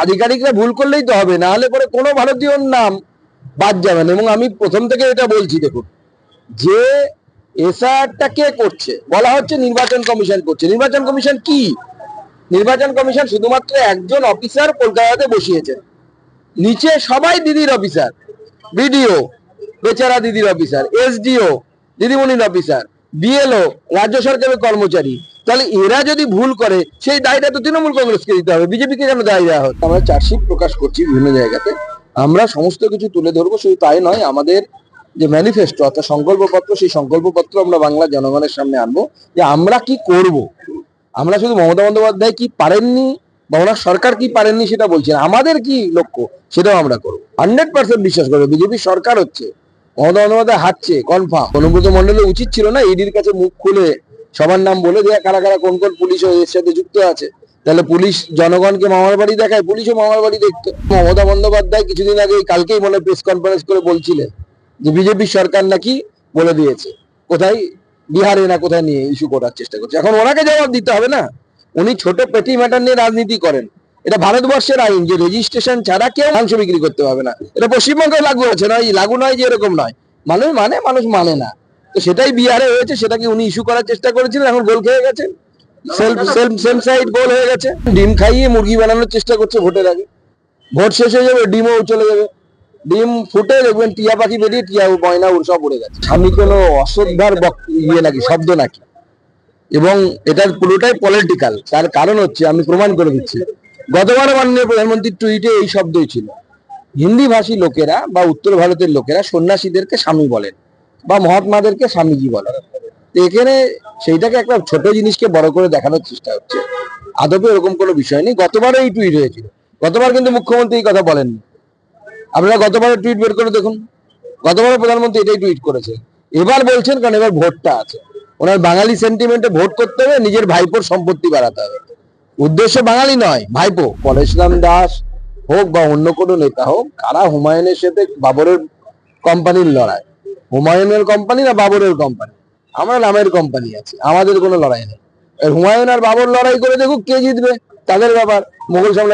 আধিকারিকরা ভুল করলেই তো হবে, না হলে পরে কোনো ভারতীয়র নাম বাদ যাবে না। এবং আমি প্রথম থেকে এটা বলছি, দেখুন যে এসআইআরটা কে করছে, বলা হচ্ছে নির্বাচন কমিশন করছে। নির্বাচন কমিশন কি? নির্বাচন কমিশন শুধুমাত্র একজন অফিসার কলকাতাতে বসিয়েছেন, নিচে সবাই দিদির অফিসার, বিডিও বেচারা দিদির অফিসার, এসডিও দিদিমণির অফিসার, বিএলও রাজ্য সরকারের কর্মচারী। তাহলে এরা যদি ভুল করে সেই দায়টা তো তৃণমূল কংগ্রেসকে দিতে হবে, বিজেপিকে কেন দায় দেওয়া হচ্ছে? আমরা চার্জশিট প্রকাশ করছি বিভিন্ন জায়গাতে, আমরা সমস্ত কিছু তুলে ধরবো। শুধু তাই নয়, আমাদের যে ম্যানিফেস্টো অর্থাৎ সংকল্পপত্র, সেই সংকল্পপত্র আমরা বাংলা জনগণের সামনে আনবো যে আমরা কি করব। আমরা শুধু মমতা বন্দ্যোপাধ্যায় কি পারেননি বা ওনার সরকার কি পারেননি সেটা বলছি না, আমাদের কি লক্ষ্য সেটাও আমরা করবো। 100% বিশ্বাস করবো বিজেপি সরকার হচ্ছে, মমতা বন্দ্যোপাধ্যায় হারছে কনফার্ম। অনুব্রত মন্ডলের উচিত ছিল না ইডির কাছে মুখ খুলে সবার নাম বলে দেয়া কারা কারা কোন কোন পুলিশ এর সাথে যুক্ত আছে। তাহলে পুলিশ জনগণকে মামার বাড়ি দেখায়, পুলিশও মামার বাড়ি দেখতো। মমতা বন্দ্যোপাধ্যায় কিছুদিন আগে, কালকেই মনে প্রেস কনফারেন্স করে বলছিলেন যে বিজেপি সরকার নাকি বলে দিয়েছে কোথায় বিহারে না কোথায় নিয়ে ইস্যু করার চেষ্টা করছে। এখন ওনাকে জবাব দিতে হবে না, উনি ছোট পেটি ম্যাটার নিয়ে রাজনীতি করেন। এটা ভারতবর্ষের আইন যে রেজিস্ট্রেশন ছাড়া কেউ মাংস বিক্রি করতে পারবে না। এটা পশ্চিমবঙ্গে লাগু আছে, নয় লাগু নয় যে এরকম নয়, মানুষ মানে মানুষ মানে না। তো সেটাই বিহারে হয়েছে, সেটাকে উনি ইস্যু করার চেষ্টা করেছিলেন, এখন গোল খেয়ে গেছেন, সেম সাইড গোল হয়ে গেছে। ডিম খাইয়ে মুরগি বানানোর চেষ্টা করছে ভোটের আগে, ভোট শেষ হয়ে যাবে ডিমও চলে যাবে, ডিম ফুটে দেখবেন টিয়া পাখি বেরিয়ে টিয়া ময়না সব উড়ে গেছে। আমি কোনো অশ্রদ্ধার নাকি শব্দ নাকি, এবং এটার পুরোটাই পলিটিক্যাল। তার কারণ হচ্ছে আমি প্রমাণ করে দিচ্ছি, গতবার মাননীয় প্রধানমন্ত্রীর টুইটে এই শব্দই ছিল। হিন্দি ভাষী লোকেরা বা উত্তর ভারতের লোকেরা সন্ন্যাসীদেরকে স্বামী বলেন বা মহাত্মাদেরকে স্বামীজি বলেন। তো এখানে সেইটাকে একটা ছোট জিনিসকে বড় করে দেখানোর চেষ্টা হচ্ছে, আদপে এরকম কোনো বিষয় নেই। গতবারও এই টুইট হয়েছিল, গতবার কিন্তু মুখ্যমন্ত্রী এই কথা বলেননি। আপনারা গতবারের টুইট বের করে দেখুন, গতবারের প্রধানমন্ত্রী এটাই টুইট করেছে। এবার বলছেন কারণ এবার ভোটটা আছে, ওনার বাঙালি সেন্টিমেন্টে ভোট করতে হবে, নিজের ভাইপোর সম্পত্তি বাড়াতে হবে। উদ্দেশ্য বাঙালি নয়, ভাইপো। পরেশরাম দাস হোক বা অন্য কোনো নেতা হোক, কারা হুমায়ুনের সাথে বাবরের কোম্পানির লড়াই, হুমায়ুনের কোম্পানি না বাবরের কোম্পানি? আমরা নামের কোম্পানি আছে, আমাদের কোনো লড়াই নেই। হুমায়ুন আর বাবর লড়াই করে দেখুক কে জিতবে, তাদের ব্যাপার। মুঘল সাম্রাজ্য